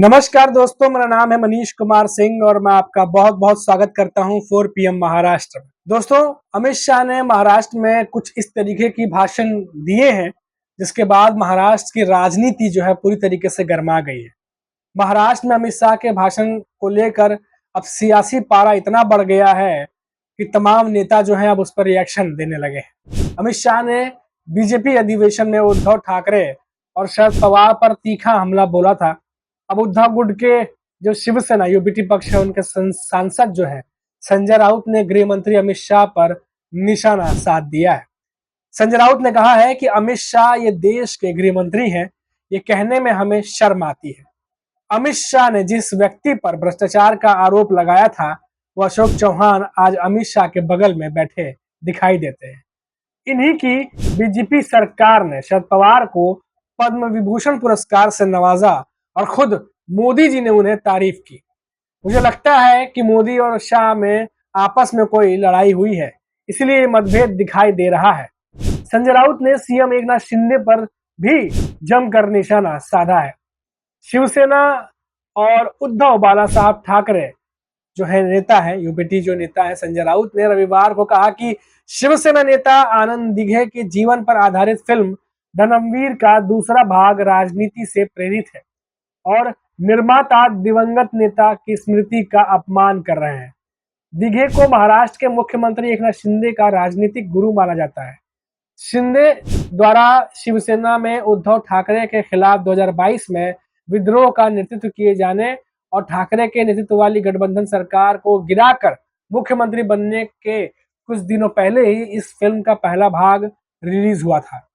नमस्कार दोस्तों, मेरा नाम है मनीष कुमार सिंह और मैं आपका बहुत बहुत स्वागत करता हूं 4 PM महाराष्ट्र में। दोस्तों, अमित शाह ने महाराष्ट्र में कुछ इस तरीके की भाषण दिए हैं जिसके बाद महाराष्ट्र की राजनीति जो है पूरी तरीके से गर्मा गई है। महाराष्ट्र में अमित शाह के भाषण को लेकर अब सियासी पारा इतना बढ़ गया है कि तमाम नेता जो है अब उस पर रिएक्शन देने लगे हैं। अमित शाह ने बीजेपी अधिवेशन में उद्धव ठाकरे और शरद पवार पर तीखा हमला बोला था। अब उद्धव गुट के जो शिवसेना यूबीटी पक्ष है उनके सांसद जो है संजय राउत ने गृह मंत्री अमित शाह पर निशाना साध दिया है। संजय राउत ने कहा है कि अमित शाह ये देश के गृह मंत्री हैं, ये कहने में हमें शर्म आती है। अमित शाह ने जिस व्यक्ति पर भ्रष्टाचार का आरोप लगाया था वो अशोक चौहान आज अमित शाह के बगल में बैठे दिखाई देते हैं। इन्हीं की बीजेपी सरकार ने शरद पवार को पद्म विभूषण पुरस्कार से नवाजा और खुद मोदी जी ने उन्हें तारीफ की। मुझे लगता है कि मोदी और शाह में आपस में कोई लड़ाई हुई है, इसलिए मतभेद दिखाई दे रहा है। संजय राउत ने सीएम एकनाथ शिंदे पर भी जमकर निशाना साधा है। शिवसेना और उद्धव बाला साहब ठाकरे जो है नेता है, यूपीटी जो नेता है संजय राउत ने रविवार को कहा कि शिवसेना नेता आनंद दिघे के जीवन पर आधारित फिल्म धर्मवीर का दूसरा भाग राजनीति से प्रेरित है और निर्माता दिवंगत नेता की स्मृति का अपमान कर रहे हैं। दिघे को महाराष्ट्र के मुख्यमंत्री एकनाथ शिंदे का राजनीतिक गुरु माना जाता है। शिंदे द्वारा शिवसेना में उद्धव ठाकरे के खिलाफ 2022 में विद्रोह का नेतृत्व किए जाने और ठाकरे के नेतृत्व वाली गठबंधन सरकार को गिराकर मुख्यमंत्री बनने के कुछ दिनों पहले ही इस फिल्म का पहला भाग रिलीज हुआ था।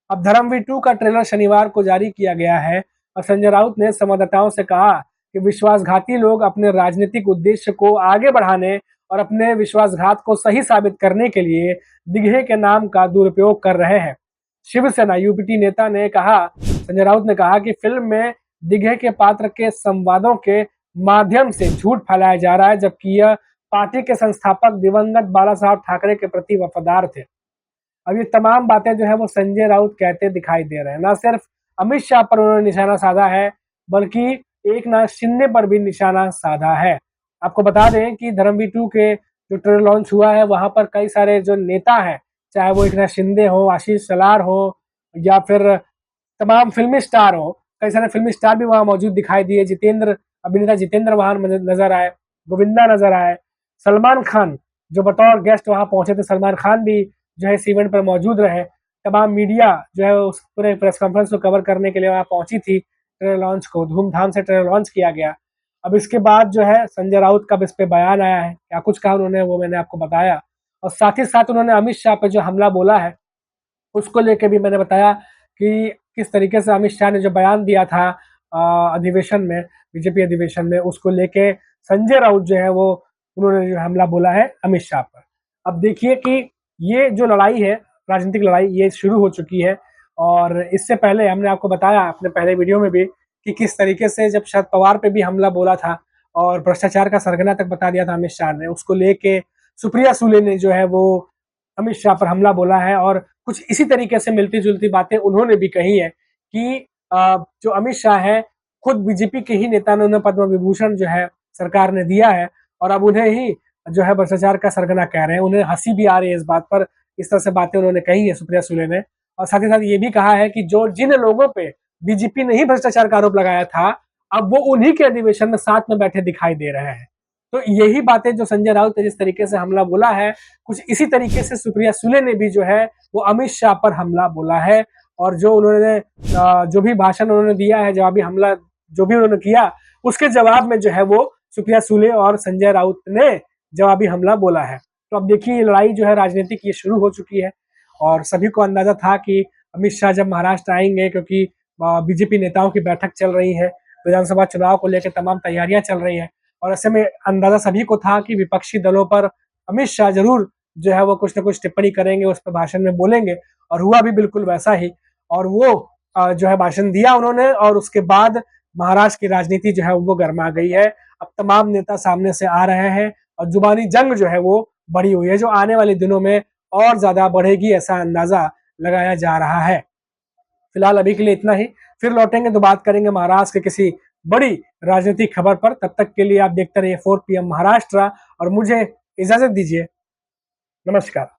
अब धर्मवीर 2 का ट्रेलर शनिवार को जारी किया गया है और संजय राउत ने संवाददाताओं से कहा कि विश्वासघाती लोग अपने राजनीतिक उद्देश्य को आगे बढ़ाने और अपने विश्वासघात को सही साबित करने के लिए दिघे के नाम का दुरुपयोग कर रहे हैं। शिवसेना यूपीटी नेता ने कहा, संजय राउत ने कहा कि फिल्म में दिघे के पात्र के संवादों के माध्यम से झूठ फैलाया जा रहा है, जबकि यह पार्टी के संस्थापक दिवंगत बाला साहब ठाकरे के प्रति वफादार थे। अब ये तमाम बातें जो है वो संजय राउत कहते दिखाई दे रहे हैं। न सिर्फ अमित शाह पर उन्होंने निशाना साधा है बल्कि एकनाथ शिंदे पर भी निशाना साधा है। आपको बता दें कि धर्मवीर 2 के जो ट्रेलर लॉन्च हुआ है वहां पर कई सारे जो नेता हैं, चाहे वो एकनाथ शिंदे हो, आशीष सलार हो या फिर तमाम फिल्मी स्टार हो, कई सारे फिल्मी स्टार भी वहां मौजूद दिखाई दिए। अभिनेता जितेंद्र वहां नजर आए, गोविंदा नजर आए, सलमान खान जो बतौर गेस्ट वहां पहुंचे थे, सलमान खान भी जो है इस इवेंट पर मौजूद रहे। तमाम मीडिया जो है उस पूरे प्रेस कॉन्फ्रेंस को कवर करने के लिए वहां पहुंची थी। ट्रेलर लॉन्च को धूमधाम से ट्रेलर लॉन्च किया गया। अब इसके बाद जो है संजय राउत का इस पे बयान आया है, क्या कुछ कहा उन्होंने वो मैंने आपको बताया, और साथ ही साथ उन्होंने अमित शाह पे जो हमला बोला है उसको लेके भी मैंने बताया कि किस तरीके से अमित शाह ने जो बयान दिया था अधिवेशन में, बीजेपी अधिवेशन में, उसको लेके संजय राउत जो है वो उन्होंने जो हमला बोला है अमित शाह पर। अब देखिए कि ये जो लड़ाई है, राजनीतिक लड़ाई, ये शुरू हो चुकी है। और इससे पहले हमने आपको बताया अपने पहले वीडियो में भी कि किस तरीके से जब शरद पवार पे भी हमला बोला था और भ्रष्टाचार का सरगना तक बता दिया था अमित शाह ने, उसको लेके सुप्रिया सुले ने जो है वो अमित शाह पर हमला बोला है और कुछ इसी तरीके से मिलती जुलती बातें उन्होंने भी कही है कि जो अमित शाह है खुद बीजेपी के ही नेता ने उन्हें पद्म विभूषण जो है सरकार ने दिया है और अब उन्हें ही जो है भ्रष्टाचार का सरगना कह रहे हैं। उन्हें हंसी भी आ रही है इस बात पर, इस तरह से बातें उन्होंने कही है सुप्रिया सुले ने। और साथ ही साथ ये भी कहा है कि जिन लोगों पे बीजेपी ने ही भ्रष्टाचार का आरोप लगाया था अब वो उन्हीं के अधिवेशन में साथ में बैठे दिखाई दे रहे हैं। तो यही बातें जो संजय राउत ने जिस तरीके से हमला बोला है, कुछ इसी तरीके से सुप्रिया सुले ने भी जो है वो अमित शाह पर हमला बोला है। और जो उन्होंने जो भी भाषण उन्होंने दिया है, जवाबी हमला जो भी उन्होंने किया, उसके जवाब में जो है वो सुप्रिया सुले और संजय राउत ने जवाबी हमला बोला है। तो अब देखिए ये लड़ाई जो है राजनीतिक ये शुरू हो चुकी है और सभी को अंदाजा था कि अमित शाह जब महाराष्ट्र आएंगे, क्योंकि बीजेपी नेताओं की बैठक चल रही है, विधानसभा चुनाव को लेकर तमाम तैयारियां चल रही हैं और ऐसे में अंदाजा सभी को था कि विपक्षी दलों पर अमित शाह जरूर जो है वो कुछ न कुछ टिप्पणी करेंगे, उस पर भाषण में बोलेंगे, और हुआ भी बिल्कुल वैसा ही। और वो जो है भाषण दिया उन्होंने और उसके बाद महाराष्ट्र की राजनीति जो है वो गर्मा गई है। अब तमाम नेता सामने से आ रहे हैं और जुबानी जंग जो है वो बढ़ी हुई है, जो आने वाले दिनों में और ज्यादा बढ़ेगी ऐसा अंदाजा लगाया जा रहा है। फिलहाल अभी के लिए इतना ही, फिर लौटेंगे तो बात करेंगे महाराष्ट्र के किसी बड़ी राजनीतिक खबर पर। तब तक के लिए आप देखते रहिए 4 PM महाराष्ट्र और मुझे इजाजत दीजिए। नमस्कार।